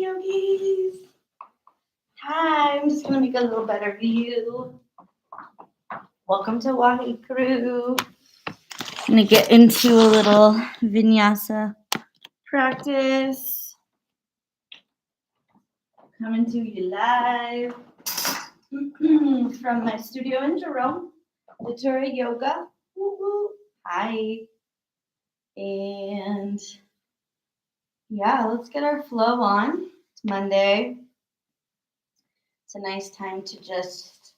yogis. Hi, I'm just going to make a little better view. Welcome to Wahikuru. I'm going to get into a little vinyasa practice. Coming to you live from my studio in Jerome, Datura Yoga. Woo-hoo. Hi. And yeah, let's get our flow on. It's Monday. It's a nice time to just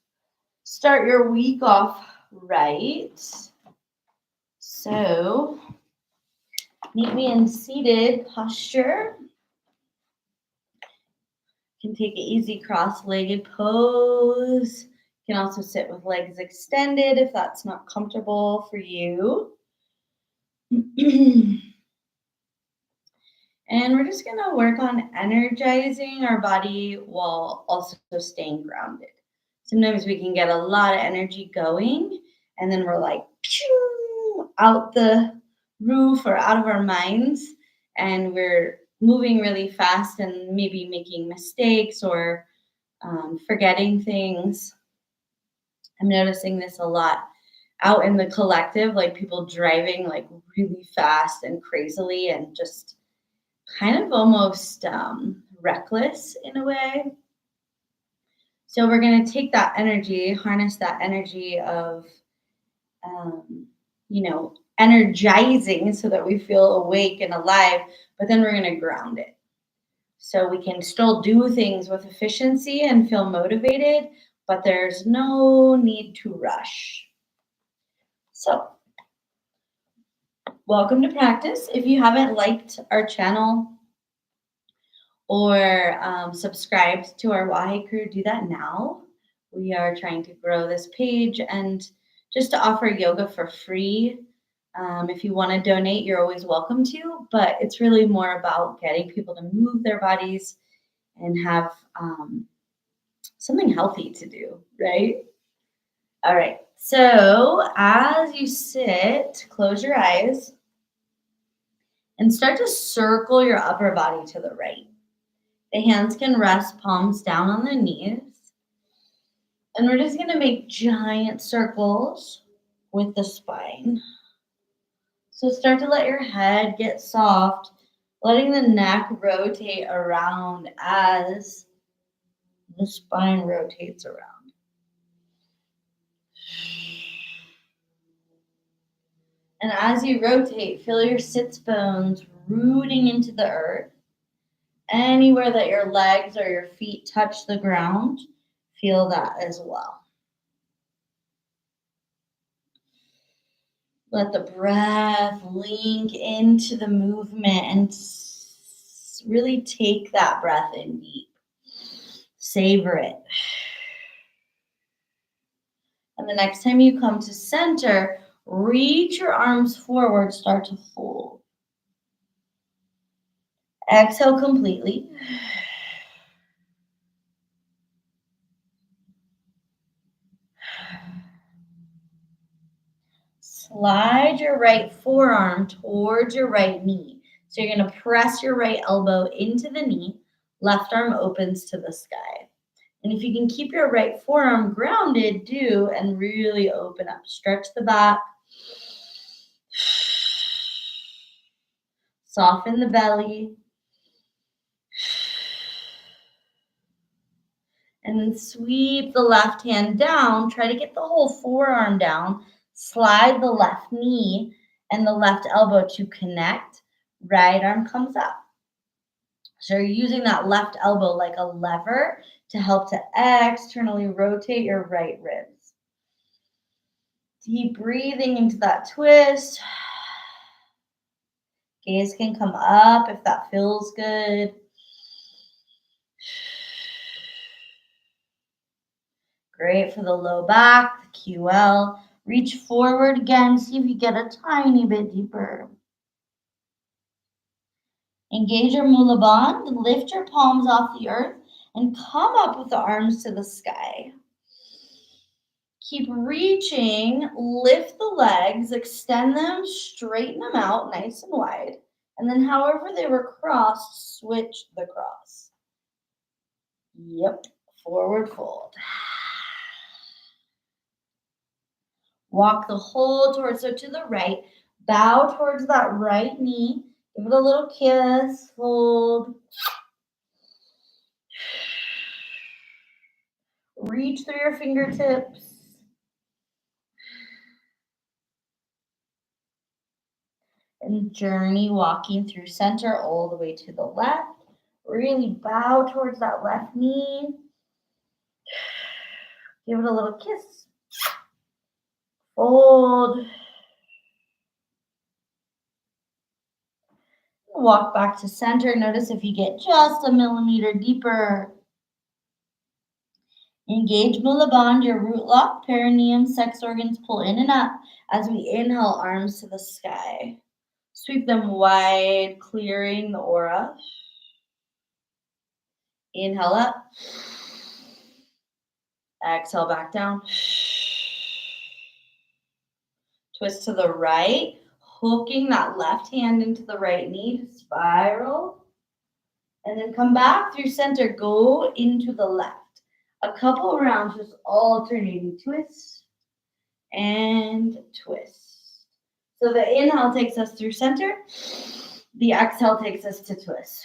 start your week off right. So, meet me in seated posture. You can take an easy cross-legged pose. You can also sit with legs extended if that's not comfortable for you. And we're just going to work on energizing our body while also staying grounded. Sometimes we can get a lot of energy going, and then we're like pew, out the roof or out of our minds, and we're moving really fast and maybe making mistakes or forgetting things. I'm noticing this a lot out in the collective, like people driving like really fast and crazily and just kind of almost reckless in a way. So we're going to take that energy, harness that energy of, energizing so that we feel awake and alive, but then we're going to ground it. So we can still do things with efficiency and feel motivated, but there's no need to rush. So welcome to practice. If you haven't liked our channel or subscribed to our Wahikuru, do that now. We are trying to grow this page and just to offer yoga for free. If you want to donate, you're always welcome to, but it's really more about getting people to move their bodies and have something healthy to do, right? All right, so as you sit, close your eyes and start to circle your upper body to the right. The hands can rest palms down on the knees. And we're just going to make giant circles with the spine. So start to let your head get soft, letting the neck rotate around as the spine rotates around. And as you rotate, feel your sits bones rooting into the earth. Anywhere that your legs or your feet touch the ground, feel that as well. Let the breath link into the movement and really take that breath in deep. Savor it. And the next time you come to center, reach your arms forward, start to fold. Exhale completely. Slide your right forearm towards your right knee. So you're going to press your right elbow into the knee. Left arm opens to the sky. And if you can keep your right forearm grounded, do, and really open up. Stretch the back. Soften the belly. And then sweep the left hand down. Try to get the whole forearm down. Slide the left knee and the left elbow to connect. Right arm comes up. So you're using that left elbow like a lever to help to externally rotate your right ribs. Deep breathing into that twist. Gaze can come up if that feels good. Great for the low back, the QL. Reach forward again. See if you get a tiny bit deeper. Engage your Mula Bandha. Lift your palms off the earth and come up with the arms to the sky. Keep reaching. Lift the legs. Extend them. Straighten them out nice and wide. And then however they were crossed, switch the cross. Yep. Forward fold. Walk the whole torso to the right. Bow towards that right knee. Give it a little kiss. Fold. Reach through your fingertips. And journey walking through center all the way to the left. Really bow towards that left knee. Give it a little kiss. Fold. Walk back to center. Notice if you get just a millimeter deeper. Engage Mula Bandha, your root lock, perineum, sex organs pull in and up as we inhale, arms to the sky. Sweep them wide, clearing the aura. Inhale up. Exhale back down. Twist to the right, hooking that left hand into the right knee to spiral. And then come back through center, go into the left. A couple rounds, just alternating twist and twist. So the inhale takes us through center. The exhale takes us to twist.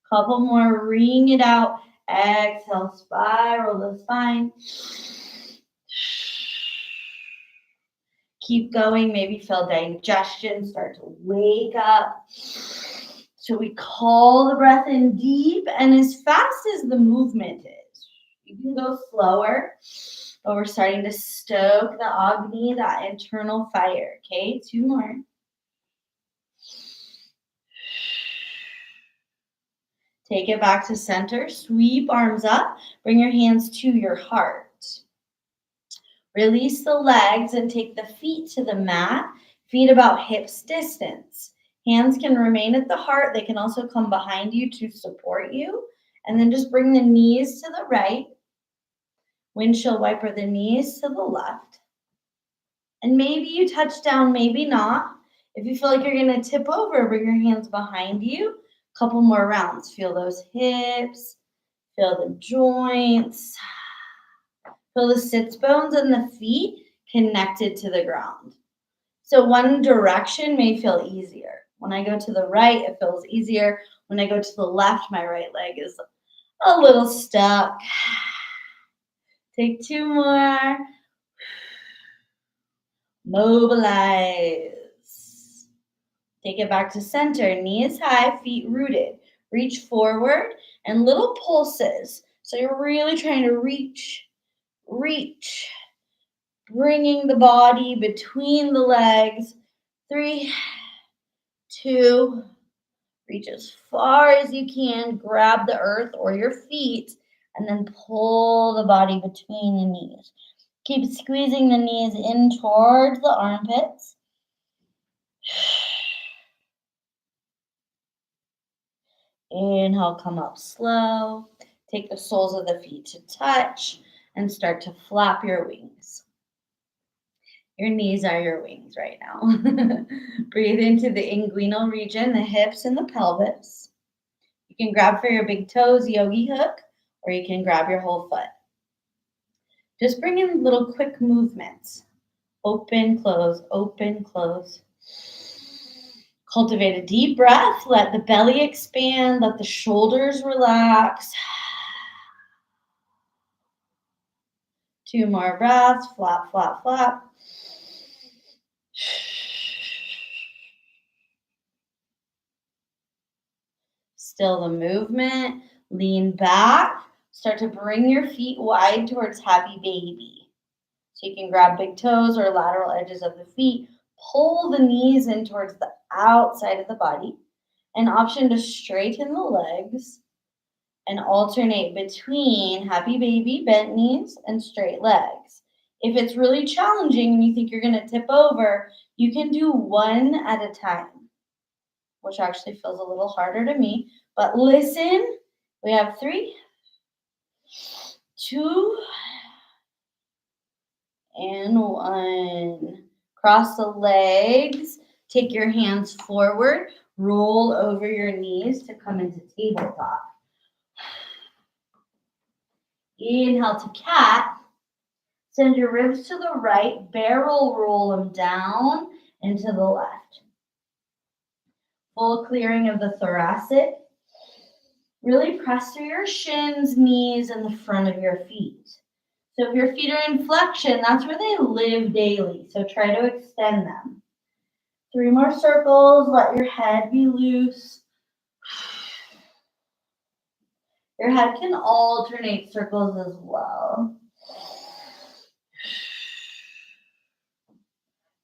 Couple more, ring it out. Exhale, spiral the spine. Keep going, maybe feel digestion start to wake up. So we call the breath in deep and as fast as the movement is. You can go slower, but we're starting to stoke the Agni, that internal fire. Okay, 2 more. Take it back to center. Sweep arms up. Bring your hands to your heart. Release the legs and take the feet to the mat. Feet about hips distance. Hands can remain at the heart. They can also come behind you to support you. And then just bring the knees to the right. Windshield wiper the knees to the left. And maybe you touch down, maybe not. If you feel like you're going to tip over, bring your hands behind you. Couple more rounds. Feel those hips. Feel the joints. Feel the sits bones and the feet connected to the ground. So one direction may feel easier. When I go to the right, it feels easier. When I go to the left, my right leg is a little stuck. Take 2 more. Mobilize. Take it back to center. Knees high, feet rooted. Reach forward and little pulses. So you're really trying to reach. Bringing the body between the legs. 3, 2, reach as far as you can. Grab the earth or your feet and then pull the body between the knees. Keep squeezing the knees in towards the armpits. Inhale, come up slow. Take the soles of the feet to touch and start to flap your wings. Your knees are your wings right now. Breathe into the inguinal region, the hips and the pelvis. You can grab for your big toes, yogi hook, or you can grab your whole foot. Just bring in little quick movements. Open, close, open, close. Cultivate a deep breath. Let the belly expand. Let the shoulders relax. 2 more breaths. Flap, flap, flap. Still the movement. Lean back. Start to bring your feet wide towards happy baby. So you can grab big toes or lateral edges of the feet. Pull the knees in towards the outside of the body. An option to straighten the legs and alternate between happy baby, bent knees, and straight legs. If it's really challenging and you think you're going to tip over, you can do 1 at a time, which actually feels a little harder to me. But listen, we have 3, 2, and 1. Cross the legs. Take your hands forward. Roll over your knees to come into tabletop. Inhale to cat. Send your ribs to the right, barrel roll them down and to the left. Full clearing of the thoracic. Really press through your shins, knees, and the front of your feet. So if your feet are in flexion, that's where they live daily. So try to extend them. 3 more circles. Let your head be loose. Your head can alternate circles as well.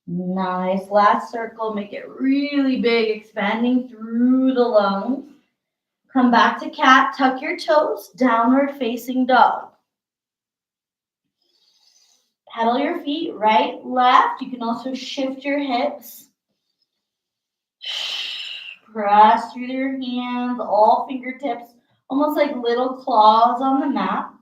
Nice. Last circle. Make it really big, expanding through the lungs. Come back to cat. Tuck your toes. Downward facing dog. Pedal your feet right, left. You can also shift your hips. Press through your hands, all fingertips, almost like little claws on the mat.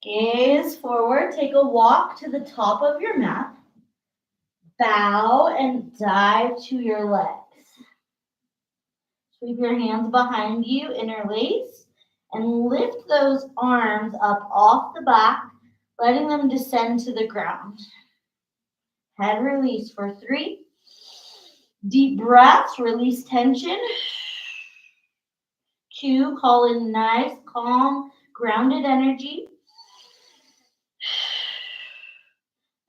Gaze forward. Take a walk to the top of your mat. Bow and dive to your legs. Sweep your hands behind you, interlace, and lift those arms up off the back, letting them descend to the ground. Head release for 3. Deep breaths, release tension. 2, call in nice, calm, grounded energy.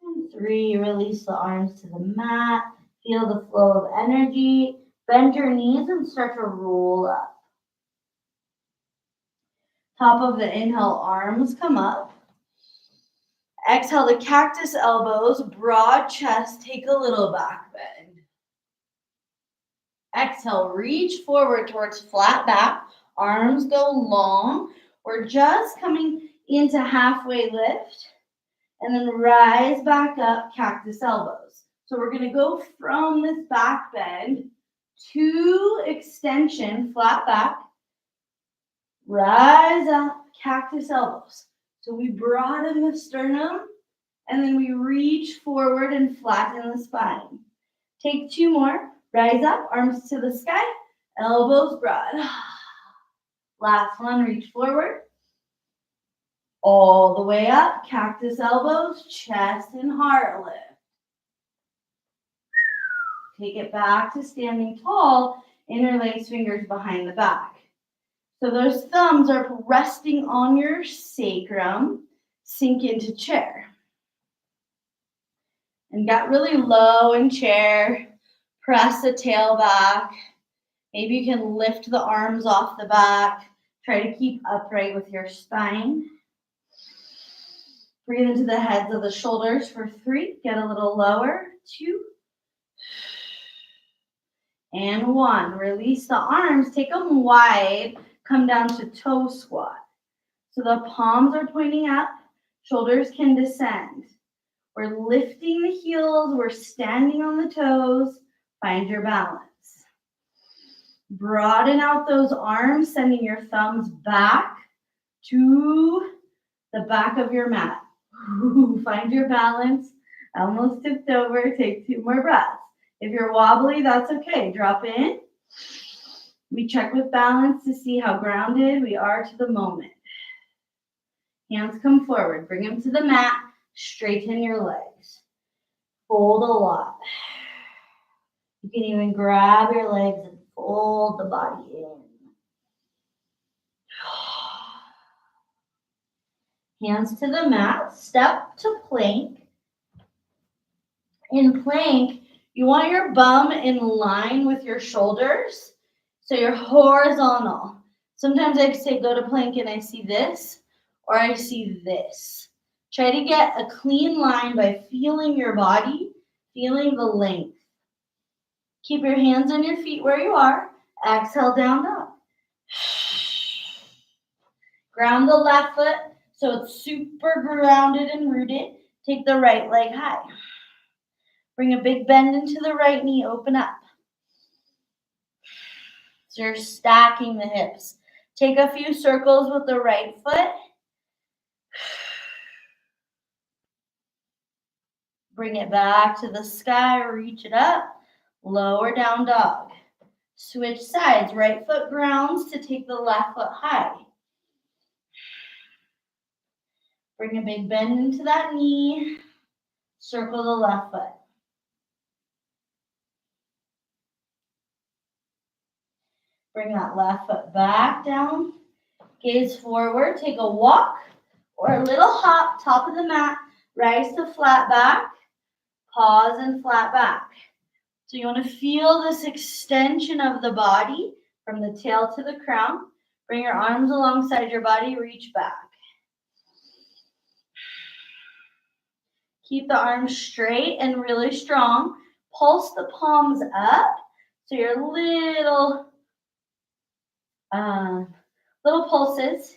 And 3, release the arms to the mat. Feel the flow of energy. Bend your knees and start to roll up. Top of the inhale, arms come up. Exhale the cactus elbows, broad chest, take a little back bend. Exhale, reach forward towards flat back, arms go long. We're just coming into halfway lift, and then rise back up, cactus elbows. So we're gonna go from this back bend to extension, flat back, rise up, cactus elbows. So we broaden the sternum, and then we reach forward and flatten the spine. Take 2 more. Rise up, arms to the sky, elbows broad. Last one, reach forward. All the way up, cactus elbows, chest and heart lift. Take it back to standing tall, interlace fingers behind the back. So those thumbs are resting on your sacrum, sink into chair. And get really low in chair, press the tail back. Maybe you can lift the arms off the back. Try to keep upright with your spine. Breathe into the heads of the shoulders for 3. Get a little lower. 2. And 1. Release the arms. Take them wide. Come down to toe squat. So the palms are pointing up. Shoulders can descend. We're lifting the heels. We're standing on the toes. Find your balance. Broaden out those arms, sending your thumbs back to the back of your mat. Find your balance. Almost tipped over. Take 2 more breaths. If you're wobbly, that's okay. Drop in. We check with balance to see how grounded we are to the moment. Hands come forward. Bring them to the mat. Straighten your legs. Fold a lot. You can even grab your legs and fold the body in. Hands to the mat. Step to plank. In plank, you want your bum in line with your shoulders, so you're horizontal. Sometimes I say go to plank and I see this, or I see this. Try to get a clean line by feeling your body, feeling the length. Keep your hands on your feet where you are. Exhale, down dog. Ground the left foot so it's super grounded and rooted. Take the right leg high. Bring a big bend into the right knee, open up. So you're stacking the hips. Take a few circles with the right foot. Bring it back to the sky, reach it up. Lower down dog. Switch sides. Right foot grounds to take the left foot high. Bring a big bend into that knee. Circle the left foot. Bring that left foot back down. Gaze forward. Take a walk or a little hop, top of the mat. Rise to flat back. Pause and flat back. So you want to feel this extension of the body from the tail to the crown. Bring your arms alongside your body. Reach back. Keep the arms straight and really strong. Pulse the palms up. So your little pulses.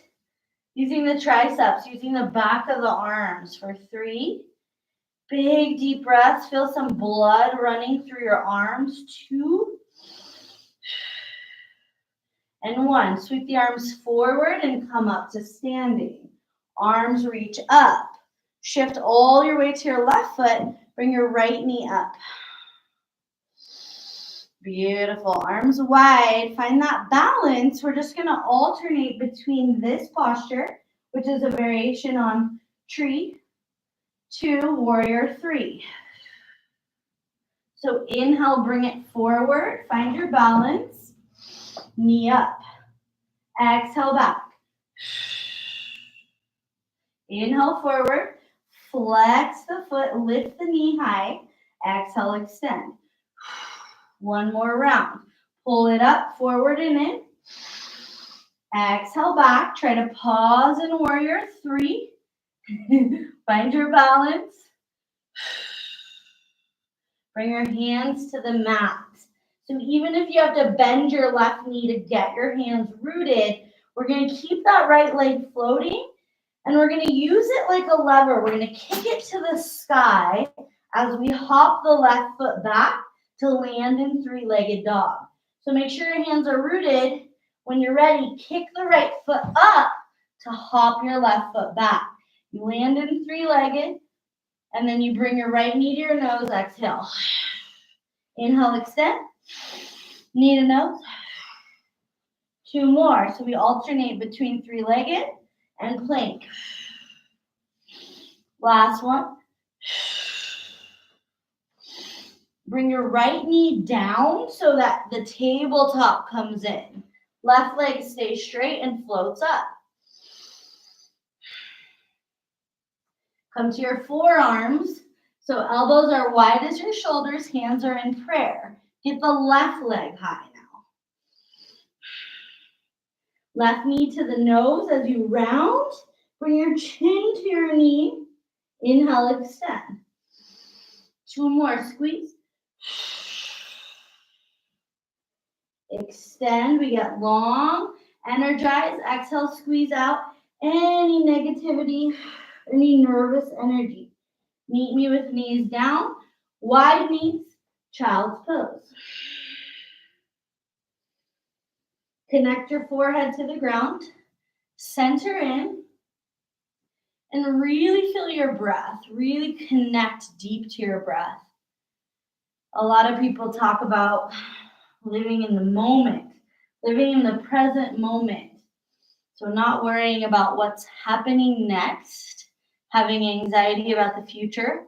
Using the triceps, using the back of the arms for 3. Big deep breaths. Feel some blood running through your arms. 2. And 1. Sweep the arms forward and come up to standing. Arms reach up. Shift all your weight to your left foot. Bring your right knee up. Beautiful. Arms wide. Find that balance. We're just going to alternate between this posture, which is a variation on tree, to warrior 3. So inhale, bring it forward. Find your balance. Knee up. Exhale back. Inhale forward. Flex the foot. Lift the knee high. Exhale, extend. 1 more round. Pull it up, forward and in. Exhale back. Try to pause in warrior 3. Find your balance. Bring your hands to the mat. So even if you have to bend your left knee to get your hands rooted, we're going to keep that right leg floating, and we're going to use it like a lever. We're going to kick it to the sky as we hop the left foot back to land in 3-legged dog. So make sure your hands are rooted. When you're ready, kick the right foot up to hop your left foot back. You land in 3-legged, and then you bring your right knee to your nose. Exhale. Inhale, extend. Knee to nose. 2 more. So we alternate between 3-legged and plank. Last one. Bring your right knee down so that the tabletop comes in. Left leg stays straight and floats up. Come to your forearms. So elbows are wide as your shoulders, hands are in prayer. Get the left leg high now. Left knee to the nose as you round. Bring your chin to your knee. Inhale, extend. 2 more, squeeze. Extend, we get long. Energize, exhale, squeeze out any negativity, any nervous energy. Meet me with knees down, wide knees, child's pose. Connect your forehead to the ground, center in, and really feel your breath. Really connect deep to your breath. A lot of people talk about living in the moment, living in the present moment. So not worrying about what's happening next, having anxiety about the future,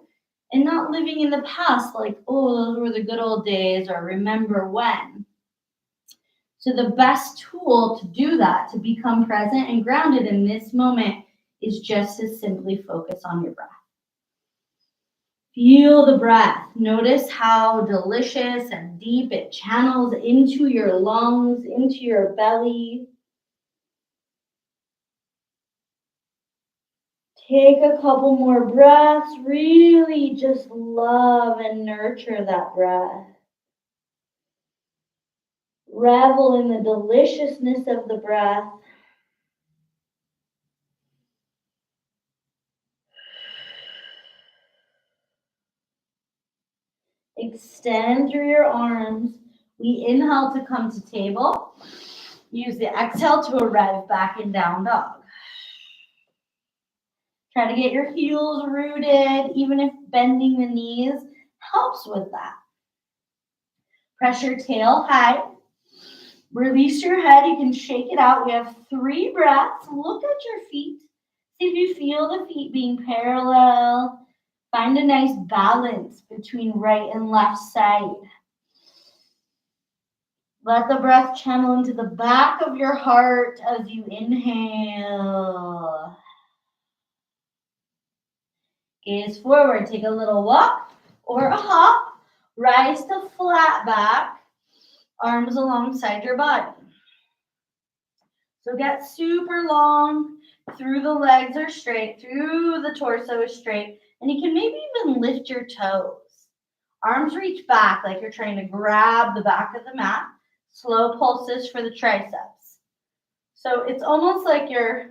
and not living in the past like, oh, those were the good old days, or remember when. So the best tool to do that, to become present and grounded in this moment, is just to simply focus on your breath. Feel the breath. Notice how delicious and deep it channels into your lungs, into your belly. Take a couple more breaths. Really just love and nurture that breath. Revel in the deliciousness of the breath. Extend through your arms. We inhale to come to table. Use the exhale to arrive back in down dog. Try to get your heels rooted, even if bending the knees helps with that. Press your tail high. Release your head. You can shake it out. We have 3 breaths. Look at your feet. See if you feel the feet being parallel. Find a nice balance between right and left side. Let the breath channel into the back of your heart as you inhale. Gaze forward. Take a little walk or a hop. Rise to flat back. Arms alongside your body. So get super long. Through the legs are straight. Through the torso is straight. And you can maybe even lift your toes. Arms reach back like you're trying to grab the back of the mat. Slow pulses for the triceps. So it's almost like you're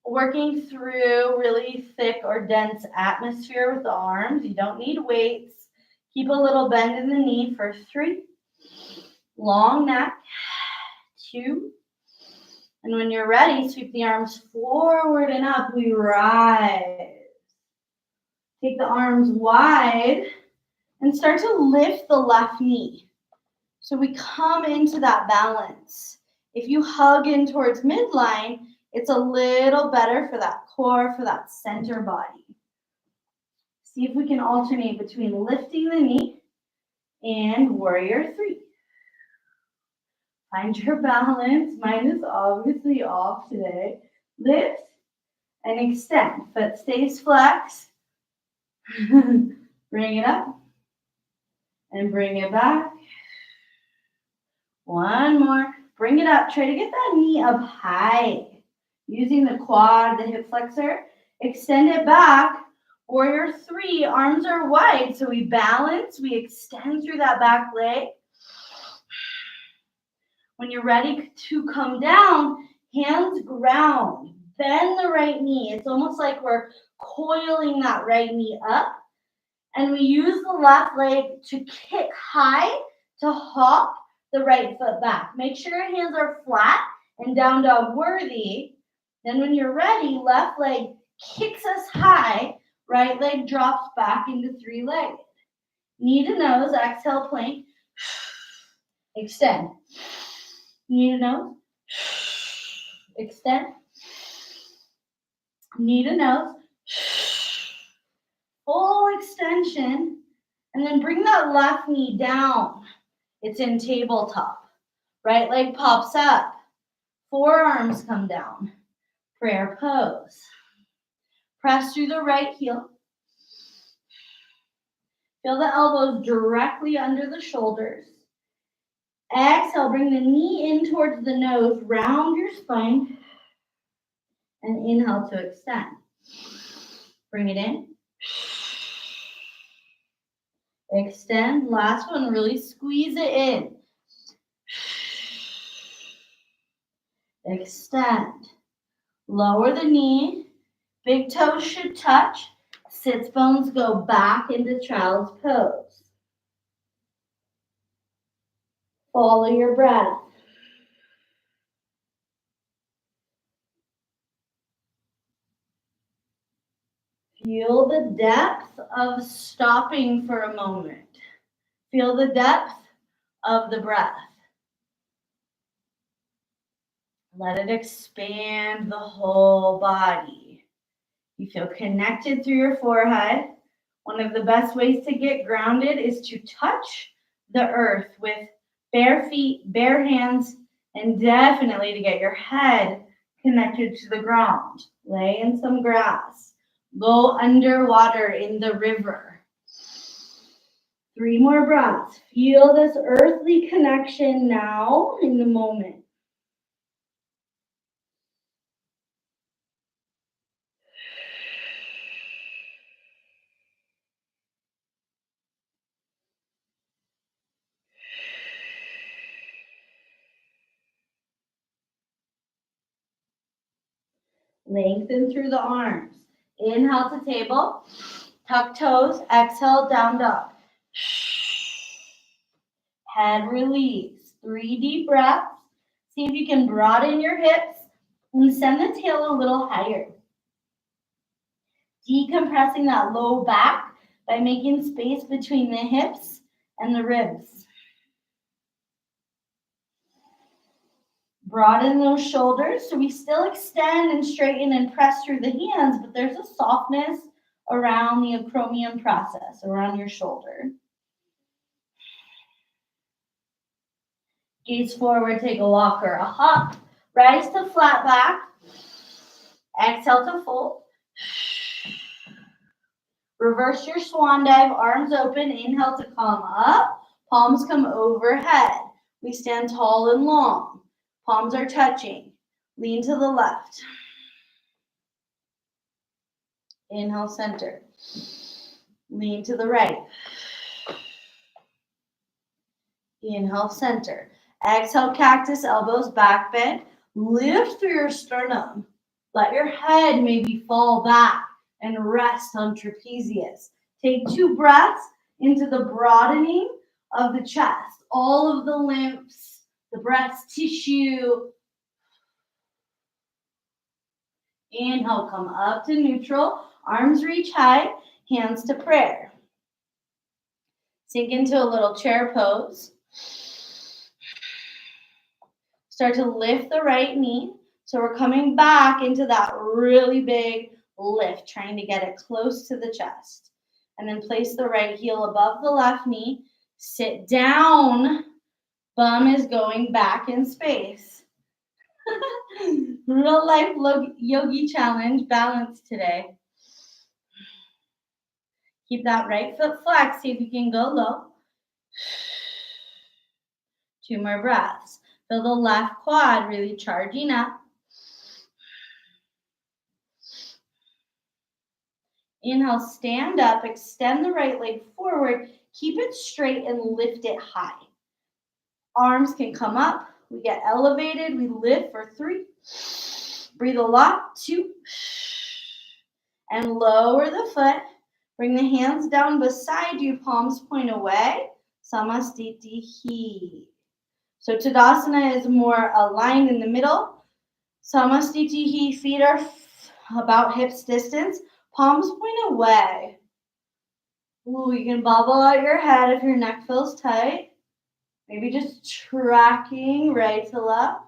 working through really thick or dense atmosphere with the arms. You don't need weights. Keep a little bend in the knee for 3. Long neck. 2. And when you're ready, sweep the arms forward and up. We rise. Take the arms wide and start to lift the left knee. So we come into that balance. If you hug in towards midline, it's a little better for that core, for that center body. See if we can alternate between lifting the knee and warrior 3. Find your balance. Mine is obviously off today. Lift and extend. Foot stays flexed. Bring it up and bring it back. One more. Bring it up. Try to get that knee up high. Using the quad, the hip flexor. Extend it back. Warrior 3, arms are wide. So we balance. We extend through that back leg. When you're ready to come down, hands ground. Bend the right knee. It's almost like we're coiling that right knee up. And we use the left leg to kick high to hop the right foot back. Make sure your hands are flat and down dog worthy. Then when you're ready, left leg kicks us high. Right leg drops back into 3-legged. Knee to nose, exhale, plank. Extend. Knee to nose. Extend. Knee to nose. Full extension. And then bring that left knee down. It's in tabletop. Right leg pops up. Forearms come down. Prayer pose. Press through the right heel. Feel the elbows directly under the shoulders. Exhale, bring the knee in towards the nose, round your spine, and inhale to extend. Bring it in. Extend. Last one, really squeeze it in. Extend. Lower the knee. Big toes should touch. Sits bones go back into child's pose. Follow your breath. Feel the depth of stopping for a moment. Feel the depth of the breath. Let it expand the whole body. You feel connected through your forehead. One of the best ways to get grounded is to touch the earth with bare feet, bare hands, and definitely to get your head connected to the ground. Lay in some grass. Go underwater in the river. 3 more breaths. Feel this earthly connection now in the moment. Lengthen through the arms. Inhale to table. Tuck toes. Exhale, down dog. Head release. 3 deep breaths. See if you can broaden your hips and send the tail a little higher. Decompressing that low back by making space between the hips and the ribs. Broaden those shoulders. So we still extend and straighten and press through the hands, but there's a softness around the acromion process, around your shoulder. Gaze forward, take a walk or a hop. Rise to flat back. Exhale to fold. Reverse your swan dive, arms open. Inhale to come up. Palms come overhead. We stand tall and long. Palms are touching. Lean to the left. Inhale, center. Lean to the right. Inhale, center. Exhale, cactus, elbows back bend. Lift through your sternum. Let your head maybe fall back and rest on trapezius. Take 2 breaths into the broadening of the chest. All of the lymphs, the breast tissue. Inhale, come up to neutral. Arms reach high, hands to prayer. Sink into a little chair pose. Start to lift the right knee. So we're coming back into that really big lift, trying to get it close to the chest. And then place the right heel above the left knee. Sit down. Bum is going back in space. Real life yogi challenge, balance today. Keep that right foot flexed. See if you can go low. 2 more breaths. Feel the left quad really charging up. Inhale, stand up, extend the right leg forward, keep it straight and lift it high. Arms can come up, we get elevated, we lift for 3. Breathe a lot, 2. And lower the foot. Bring the hands down beside you, palms point away. Samastitihi. So Tadasana is more aligned in the middle. Samastitihi, feet are about hips distance. Palms point away. Ooh, you can bobble out your head if your neck feels tight. Maybe just tracking right to left.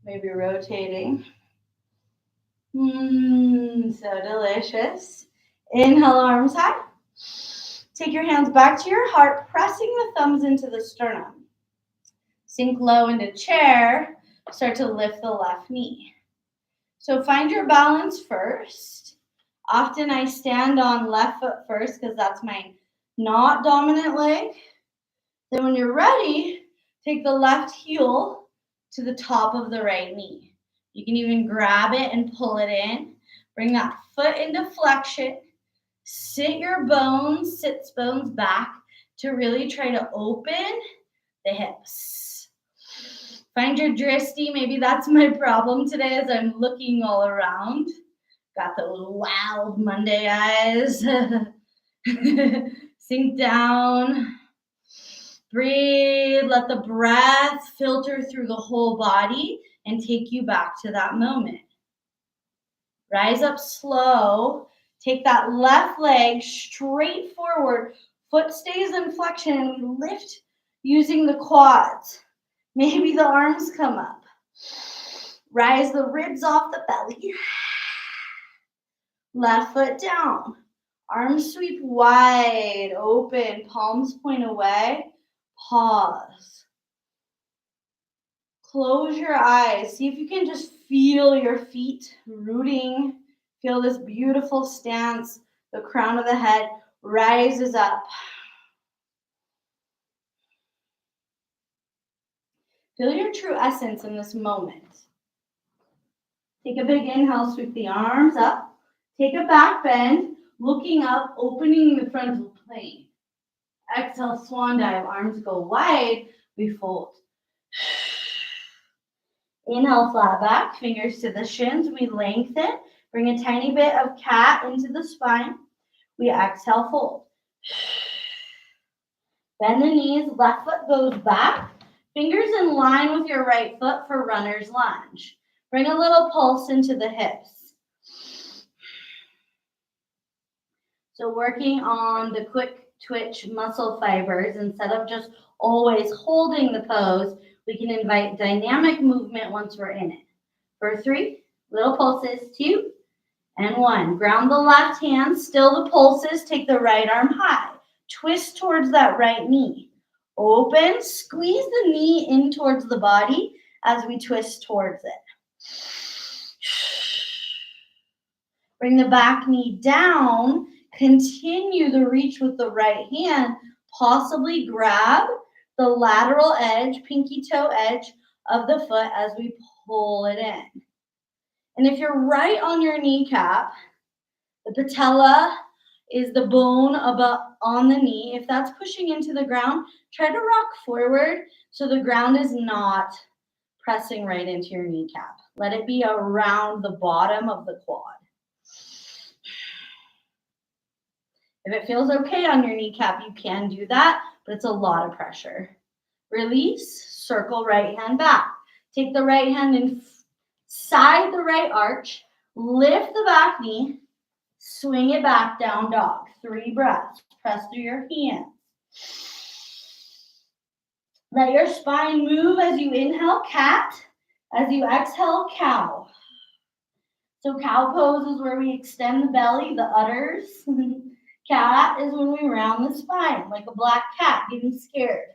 Maybe rotating. So delicious. Inhale, arms high. Take your hands back to your heart, pressing the thumbs into the sternum. Sink low into chair. Start to lift the left knee. So find your balance first. Often I stand on left foot first because that's my not dominant leg. Then when you're ready, take the left heel to the top of the right knee. You can even grab it and pull it in. Bring that foot into flexion. Sit your bones, sits bones back to really try to open the hips. Find your drishti. Maybe that's my problem today as I'm looking all around. Got those wild Monday eyes. Sink down. Breathe. Let the breath filter through the whole body and take you back to that moment. Rise up slow. Take that left leg straight forward. Foot stays in flexion and we lift using the quads. Maybe the arms come up. Rise the ribs off the belly. Left foot down. Arms sweep wide open. Palms point away. Pause. Close your eyes. See if you can just feel your feet rooting. Feel this beautiful stance. The crown of the head rises up. Feel your true essence in this moment. Take a big inhale, sweep the arms up. Take a back bend, looking up, opening the frontal plane. Exhale, swan dive, arms go wide, we fold. Inhale, flat back, fingers to the shins, we lengthen. Bring a tiny bit of cat into the spine. We exhale, fold. Bend the knees, left foot goes back. Fingers in line with your right foot for runner's lunge. Bring a little pulse into the hips. So working on the quick twitch muscle fibers instead of just always holding the pose, We can invite dynamic movement once we're in it. For 3, little pulses, 2, and 1. Ground the left hand, still the pulses, take the right arm high. Twist towards that right knee. Open, squeeze the knee in towards the body as we twist towards it. Bring the back knee down, continue the reach with the right hand, possibly grab the lateral edge, pinky toe edge of the foot as we pull it in. And if you're right on your kneecap, the patella is the bone above on the knee. If that's pushing into the ground, try to rock forward so the ground is not pressing right into your kneecap. Let it be around the bottom of the quad. If it feels okay on your kneecap, you can do that, but it's a lot of pressure. Release, circle right hand back. Take the right hand inside the right arch, lift the back knee, swing it back, down dog. 3 breaths. Press through your hands. Let your spine move as you inhale, cat. As you exhale, cow. So cow pose is where we extend the belly, the udders. Cat is when we round the spine, like a black cat getting scared.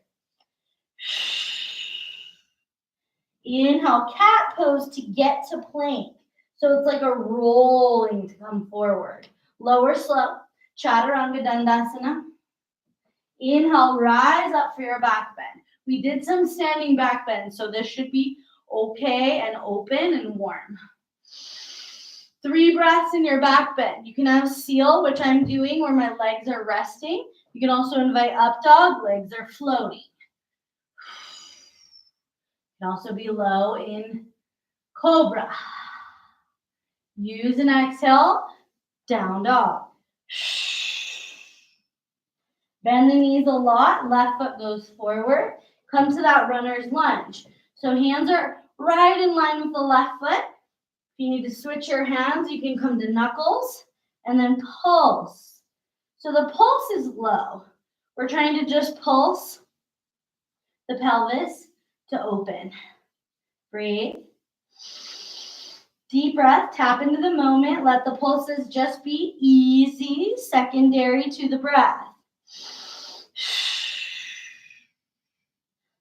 Inhale, cat pose to get to plank. So it's like a rolling to come forward. Lower slow, chaturanga dandasana. Inhale, rise up for your back bend. We did some standing back bend, so this should be okay and open and warm. 3 breaths in your back bend. You can have seal, which I'm doing where my legs are resting. You can also invite up dog, legs are floating. You can also be low in cobra. Use an exhale, down dog. Bend the knees a lot, left foot goes forward. Come to that runner's lunge. So hands are right in line with the left foot. If you need to switch your hands, you can come to knuckles and then pulse. So the pulse is low. We're trying to just pulse the pelvis to open. Breathe. Deep breath, tap into the moment. Let the pulses just be easy, secondary to the breath.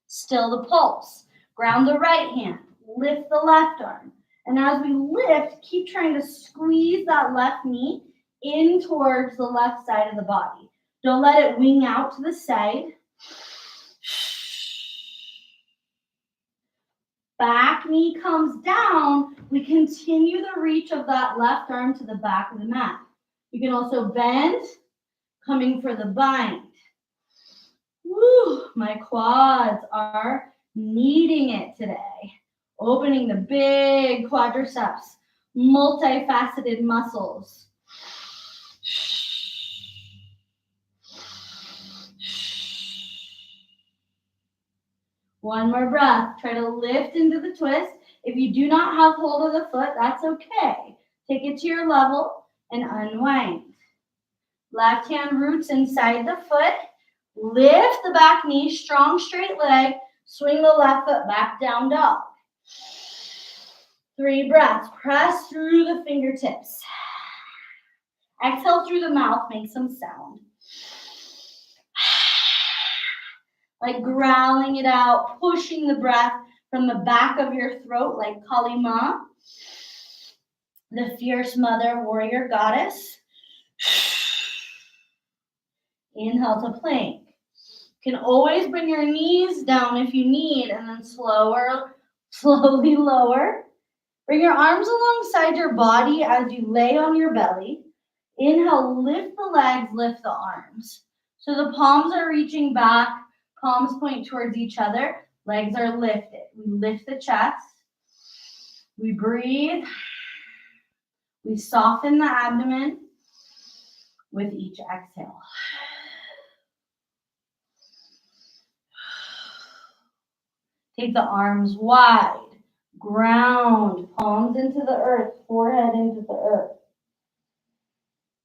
Still the pulse. Ground the right hand. Lift the left arm. And as we lift, keep trying to squeeze that left knee in towards the left side of the body. Don't let it wing out to the side. Back knee comes down. We continue the reach of that left arm to the back of the mat. You can also bend, coming for the bind. Woo, my quads are needing it today. Opening the big quadriceps, multifaceted muscles. One more breath. Try to lift into the twist. If you do not have hold of the foot, that's okay. Take it to your level and unwind. Left hand roots inside the foot. Lift the back knee, strong straight leg. Swing the left foot back, down dog. 3 breaths. Press through the fingertips. Exhale through the mouth. Make some sound. Like growling it out, pushing the breath from the back of your throat like Kali Ma, the fierce mother warrior goddess. Inhale to plank. You can always bring your knees down if you need, and then slowly lower. Bring your arms alongside your body as you lay on your belly. Inhale, lift the legs, lift the arms. So the palms are reaching back, palms point towards each other, legs are lifted. We lift the chest. We breathe. We soften the abdomen with each exhale. Take the arms wide. Ground, palms into the earth, forehead into the earth.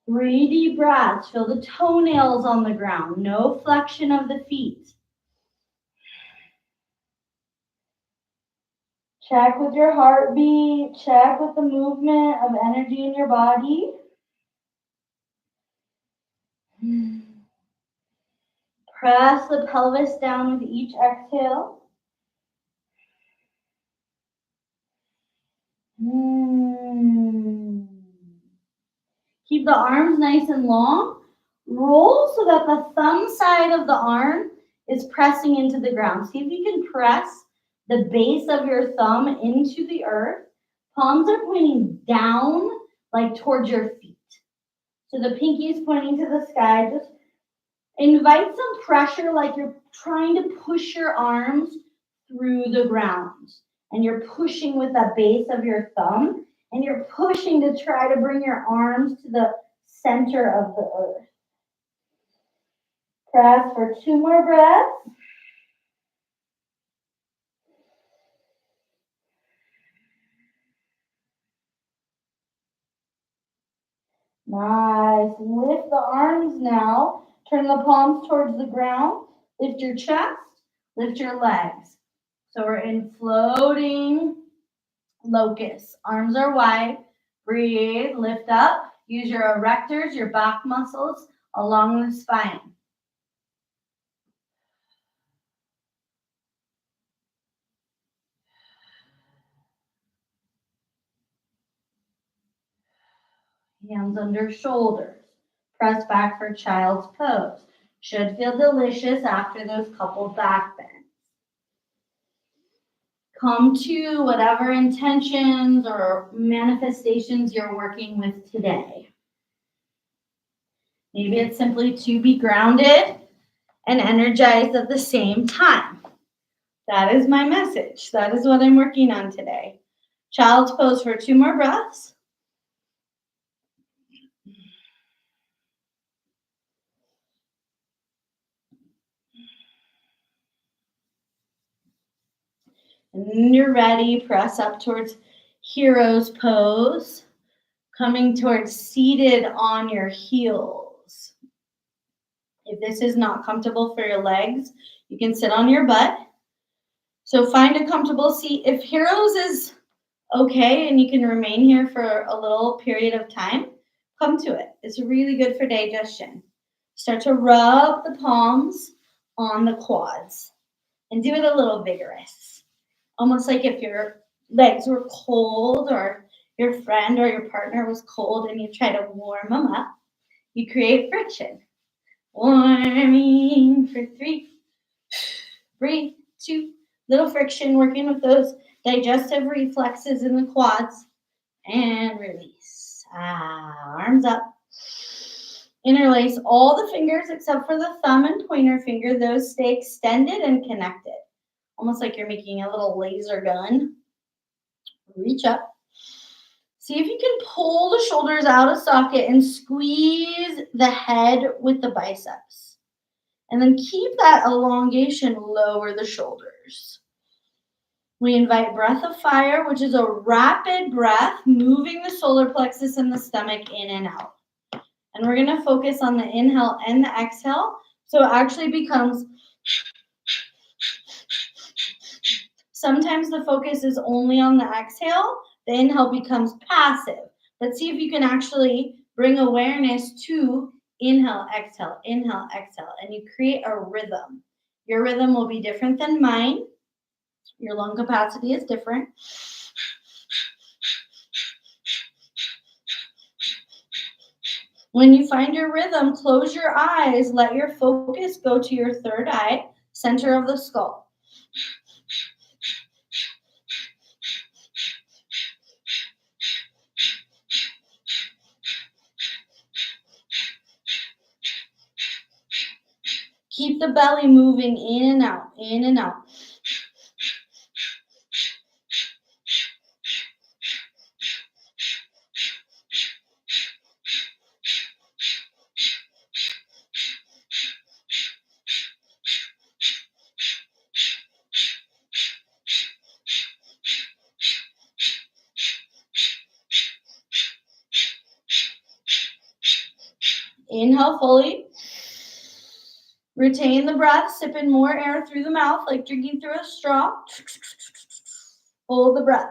3 deep breaths. Feel the toenails on the ground. No flexion of the feet. Check with your heartbeat. Check with the movement of energy in your body. Press the pelvis down with each exhale. Keep the arms nice and long. Roll so that the thumb side of the arm is pressing into the ground. See if you can press the base of your thumb into the earth. Palms are pointing down, like towards your feet. So the pinky is pointing to the sky. Just invite some pressure, like you're trying to push your arms through the ground. And you're pushing with the base of your thumb. And you're pushing to try to bring your arms to the center of the earth. Press for 2 more breaths. Nice. Lift the arms now. Turn the palms towards the ground. Lift your chest. Lift your legs. So we're in floating locust. Arms are wide. Breathe. Lift up. Use your erectors, your back muscles along the spine. Hands under shoulders. Press back for child's pose. Should feel delicious after those couple back bends. Come to whatever intentions or manifestations you're working with today. Maybe it's simply to be grounded and energized at the same time. That is my message. That is what I'm working on today. Child's pose for 2 more breaths. And when you're ready, press up towards hero's pose, coming towards seated on your heels. If this is not comfortable for your legs, you can sit on your butt. So find a comfortable seat. If heroes is okay and you can remain here for a little period of time, come to it. It's really good for digestion. Start to rub the palms on the quads and do it a little vigorous. Almost like if your legs were cold or your friend or your partner was cold and you try to warm them up, you create friction. Warming for 3. Breathe. 2. Little friction, working with those digestive reflexes in the quads. And release. Arms up. Interlace all the fingers except for the thumb and pointer finger. Those stay extended and connected. Almost like you're making a little laser gun. Reach up. See if you can pull the shoulders out of socket and squeeze the head with the biceps. And then keep that elongation, lower the shoulders. We invite breath of fire, which is a rapid breath, moving the solar plexus and the stomach in and out. And we're going to focus on the inhale and the exhale. So it actually becomes, sometimes the focus is only on the exhale. The inhale becomes passive. But see if you can actually bring awareness to inhale, exhale, and you create a rhythm. Your rhythm will be different than mine. Your lung capacity is different. When you find your rhythm, close your eyes. Let your focus go to your third eye, center of the skull. Keep the belly moving in and out, in and out. Inhale fully. Retain the breath, sip in more air through the mouth, like drinking through a straw. Hold the breath.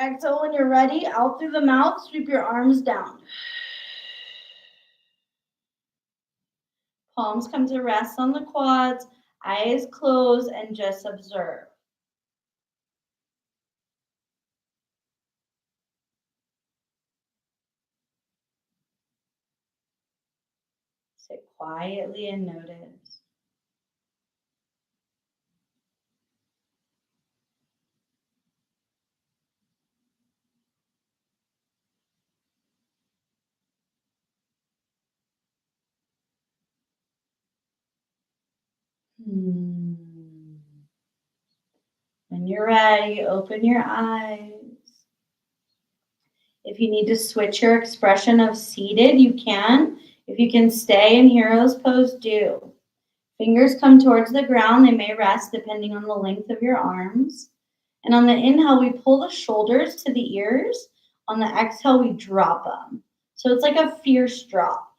Exhale when you're ready. Out through the mouth, sweep your arms down. Palms come to rest on the quads, eyes closed, and just observe. Sit quietly and notice. When you're ready, open your eyes. If you need to switch your expression of seated, you can. If you can stay in hero's pose, do. Fingers come towards the ground. They may rest depending on the length of your arms. And on the inhale, we pull the shoulders to the ears. On the exhale, we drop them. So it's like a fierce drop.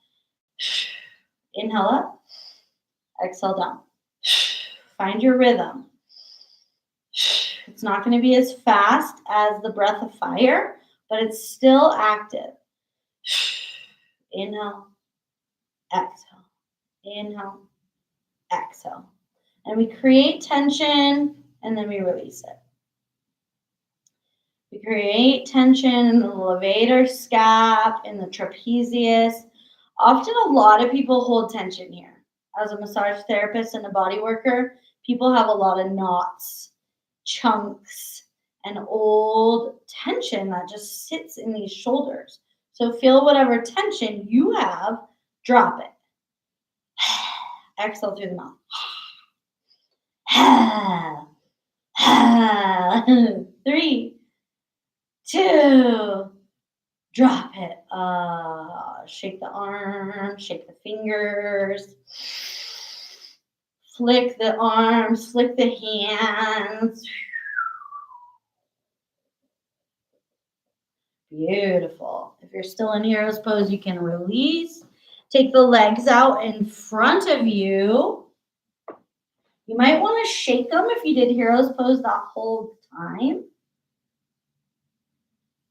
Inhale up, exhale down. Find your rhythm. It's not going to be as fast as the breath of fire, but it's still active. Inhale, exhale, inhale, exhale. And we create tension and then we release it. We create tension in the levator scap, in the trapezius. Often a lot of people hold tension here. As a massage therapist and a body worker, people have a lot of knots, chunks, and old tension that just sits in these shoulders. So feel whatever tension you have, drop it. Exhale through the mouth. 3, 2, drop it. Shake the arms, shake the fingers, flick the arms, flick the hands. Beautiful. If you're still in hero's pose, you can release. Take the legs out in front of you. You might want to shake them if you did hero's pose that whole time.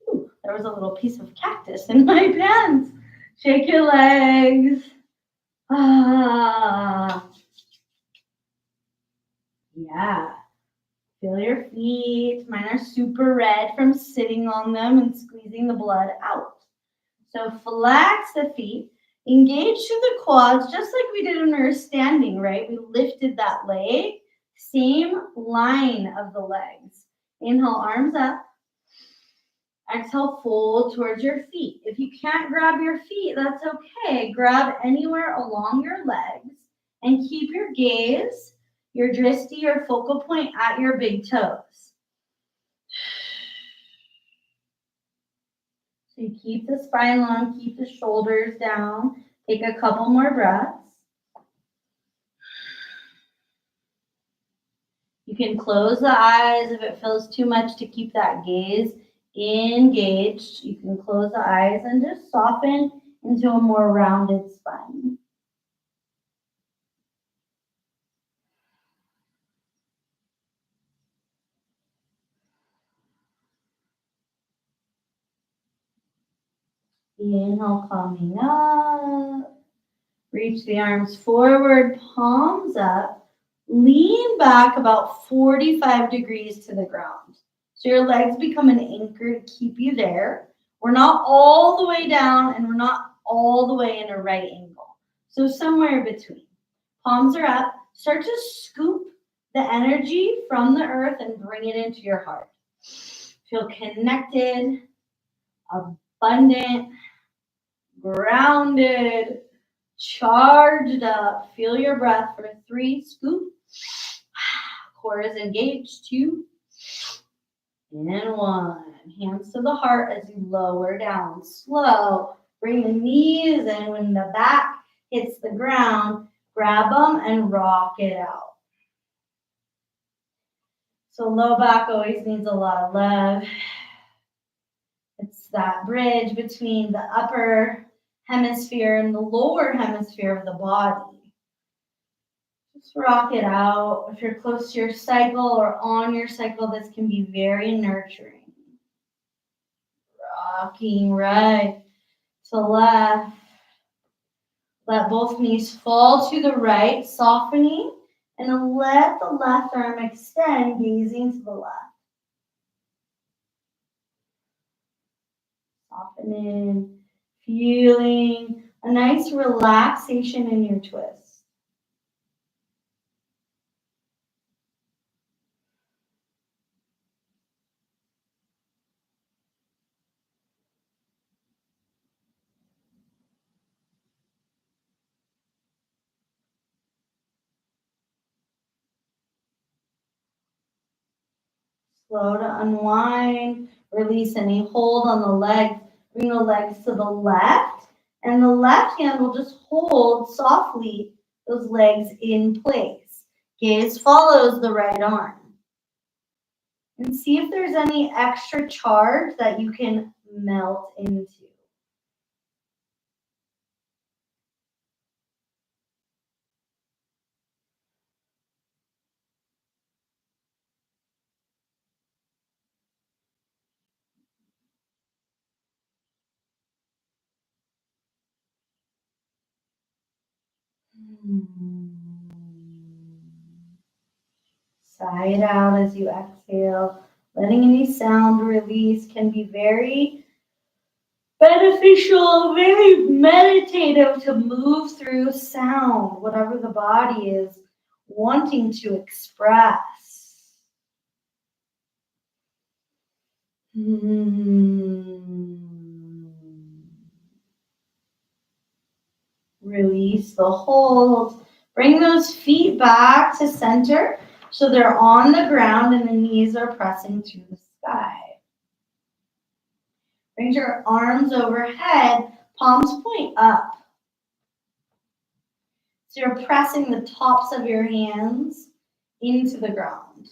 Ooh, there was a little piece of cactus in my pants. Shake your legs. Yeah. Feel your feet. Mine are super red from sitting on them and squeezing the blood out. So flex the feet. Engage through the quads, just like we did when we were standing, right? We lifted that leg. Same line of the legs. Inhale, arms up. Exhale, fold towards your feet. If you can't grab your feet, that's okay. Grab anywhere along your legs and keep your gaze, your drishti, your focal point at your big toes. So you keep the spine long, keep the shoulders down. Take a couple more breaths. You can close the eyes if it feels too much to keep that gaze engaged. You can close the eyes and just soften into a more rounded spine. Inhale, coming up. Reach the arms forward, palms up. Lean back about 45 degrees to the ground. So your legs become an anchor to keep you there. We're not all the way down and we're not all the way in a right angle. So somewhere between. Palms are up. Start to scoop the energy from the earth and bring it into your heart. Feel connected, abundant, grounded, charged up. Feel your breath for 3, scoop. Core is engaged. 2, and 1. Hands to the heart as you lower down. Slow. Bring the knees in. When the back hits the ground, grab them and rock it out. So low back always needs a lot of love. It's that bridge between the upper hemisphere and the lower hemisphere of the body. Just rock it out. If you're close to your cycle or on your cycle, this can be very nurturing. Rocking right to left. Let both knees fall to the right, softening, and let the left arm extend, gazing to the left. Softening, feeling a nice relaxation in your twist. Slow to unwind, release any hold on the legs. Bring the legs to the left, and the left hand will just hold softly those legs in place. Gaze follows the right arm. And see if there's any extra charge that you can melt into. Sigh it out as you exhale. Letting any sound release can be very beneficial, very meditative to move through sound, whatever the body is wanting to express. Release the hold. Bring those feet back to center so they're on the ground and the knees are pressing to the sky. Bring your arms overhead, palms point up. So you're pressing the tops of your hands into the ground.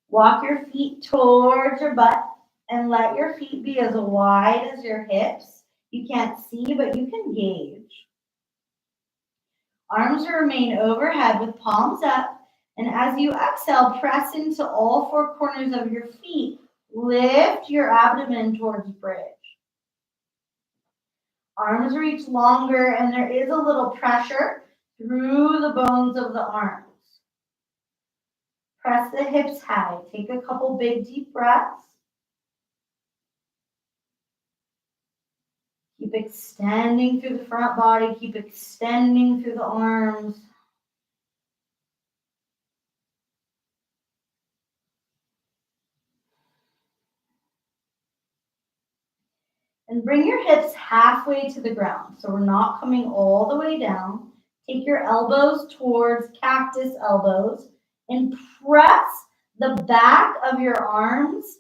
Walk your feet towards your butt and let your feet be as wide as your hips. You can't see, but you can gauge. Arms remain overhead with palms up. And as you exhale, press into all four corners of your feet. Lift your abdomen towards bridge. Arms reach longer, and there is a little pressure through the bones of the arms. Press the hips high. Take a couple big deep breaths. Keep extending through the front body. Keep extending through the arms. And bring your hips halfway to the ground. So we're not coming all the way down. Take your elbows towards cactus elbows and press the back of your arms,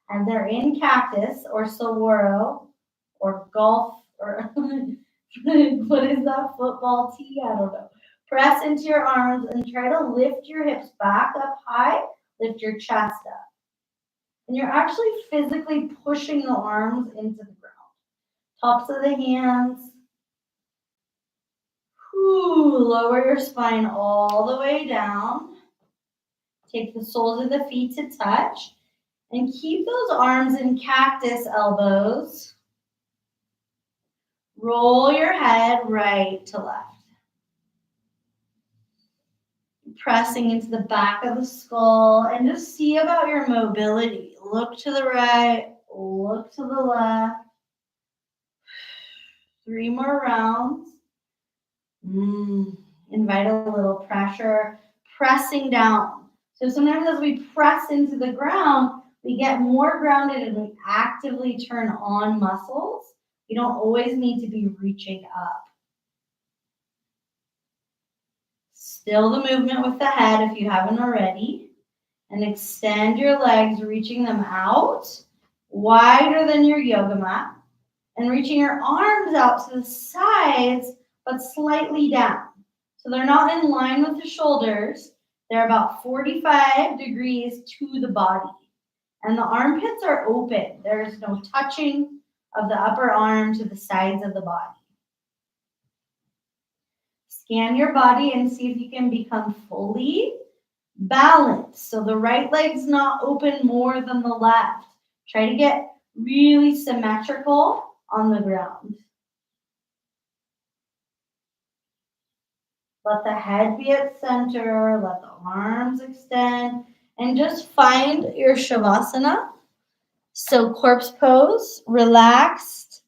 and they're in cactus or saguaro or golf or what is that football tee? I don't know. Press into your arms and try to lift your hips back up high. Lift your chest up. And you're actually physically pushing the arms into the ground. Tops of the hands. Lower your spine all the way down. Take the soles of the feet to touch. And keep those arms in cactus elbows. Roll your head right to left. Pressing into the back of the skull. And just see about your mobility. Look to the right. Look to the left. 3 more rounds. Invite a little pressure, pressing down. So sometimes as we press into the ground, we get more grounded and we actively turn on muscles. We don't always need to be reaching up. Still the movement with the head if you haven't already. And extend your legs, reaching them out, wider than your yoga mat. And reaching your arms out to the sides, but slightly down. So they're not in line with the shoulders. They're about 45 degrees to the body. And the armpits are open. There's no touching of the upper arm to the sides of the body. Scan your body and see if you can become fully balanced. So the right leg's not open more than the left. Try to get really symmetrical on the ground. Let the head be at center, let the arms extend, and just find your Shavasana. So corpse pose, relaxed,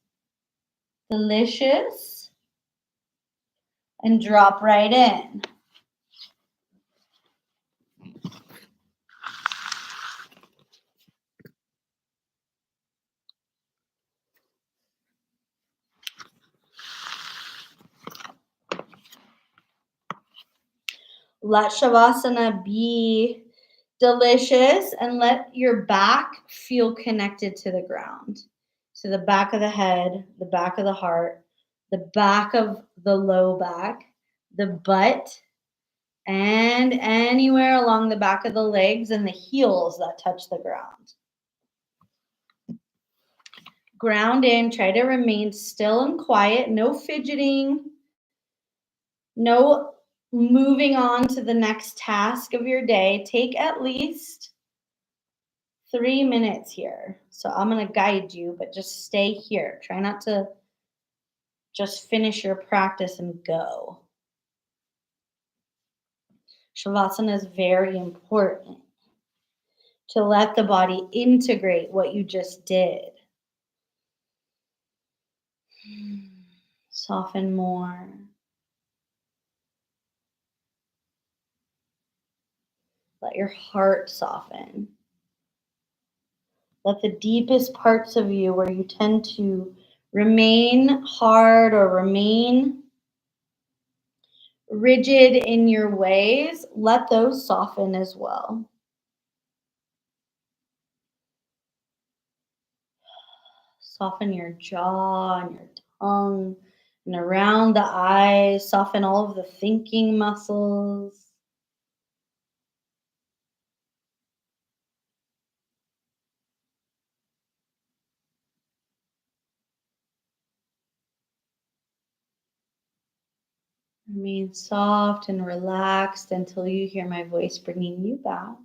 delicious, and drop right in. Let Shavasana be delicious and let your back feel connected to the ground. So the back of the head, the back of the heart, the back of the low back, the butt, and anywhere along the back of the legs and the heels that touch the ground. Ground in, try to remain still and quiet, no fidgeting, no moving on to the next task of your day. Take at least 3 minutes here. So I'm going to guide you, but just stay here. Try not to just finish your practice and go. Shavasana is very important to let the body integrate what you just did. Soften more. Let your heart soften. Let the deepest parts of you where you tend to remain hard or remain rigid in your ways, let those soften as well. Soften your jaw and your tongue and around the eyes. Soften all of the thinking muscles. Remain soft and relaxed until you hear my voice bringing you back.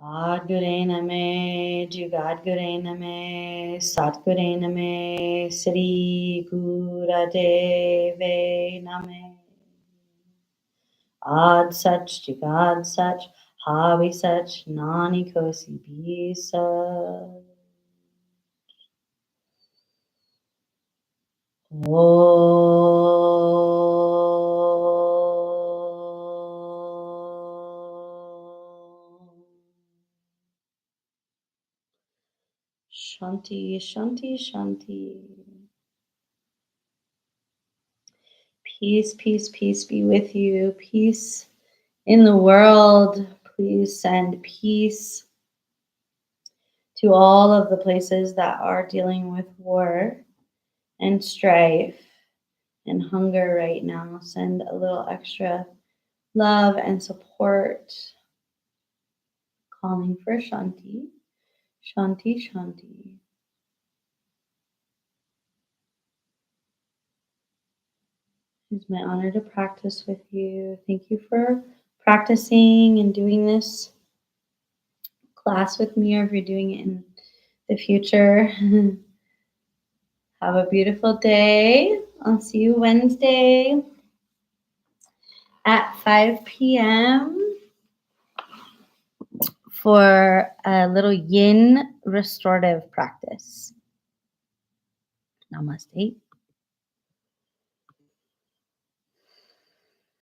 Adgure name, Jugadgure name, Satgure name, Sri Guradeve name. Ad Sach, Jugad Sach, Havi Sach, Nani Kosi Bi Sach. Shanti, Shanti, Shanti. Peace, peace, peace be with you. Peace in the world. Please send peace to all of the places that are dealing with war and strife and hunger right now. Send a little extra love and support. Calling for Shanti. Shanti, Shanti. It's my honor to practice with you. Thank you for practicing and doing this class with me, or if you're doing it in the future. Have a beautiful day. I'll see you Wednesday at 5 p.m. for a little yin restorative practice. Namaste.